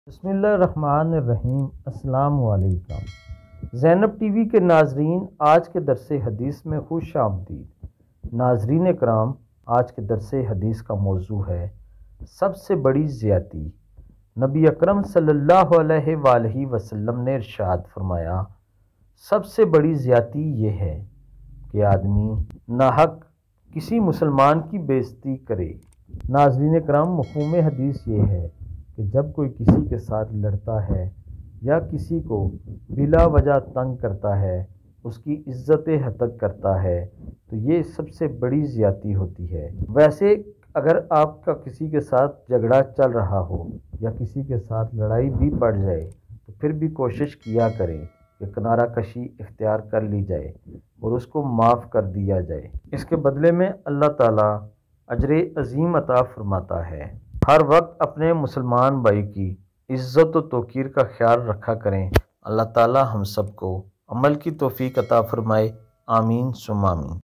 بسم اللہ الرحمن الرحیم۔ السلام علیکم زینب ٹی وی کے ناظرین، آج کے درس حدیث میں خوش آمدید۔ ناظرین کرام، آج کے درس حدیث کا موضوع ہے سب سے بڑی زیادتی۔ نبی اکرم صلی اللہ علیہ وآلہ وسلم نے ارشاد فرمایا، سب سے بڑی زیادتی یہ ہے کہ آدمی ناحق کسی مسلمان کی بے عزتی کرے۔ ناظرین کرام، مفہوم حدیث یہ ہے کہ جب کوئی کسی کے ساتھ لڑتا ہے یا کسی کو بلا وجہ تنگ کرتا ہے، اس کی عزت ہتک کرتا ہے، تو یہ سب سے بڑی زیادتی ہوتی ہے۔ ویسے اگر آپ کا کسی کے ساتھ جھگڑا چل رہا ہو یا کسی کے ساتھ لڑائی بھی پڑ جائے تو پھر بھی کوشش کیا کریں کہ کنارہ کشی اختیار کر لی جائے اور اس کو معاف کر دیا جائے۔ اس کے بدلے میں اللہ تعالیٰ اجر عظیم عطا فرماتا ہے۔ ہر وقت اپنے مسلمان بھائی کی عزت و توقیر کا خیال رکھا کریں۔ اللہ تعالیٰ ہم سب کو عمل کی توفیق عطا فرمائے۔ آمین ثم آمین۔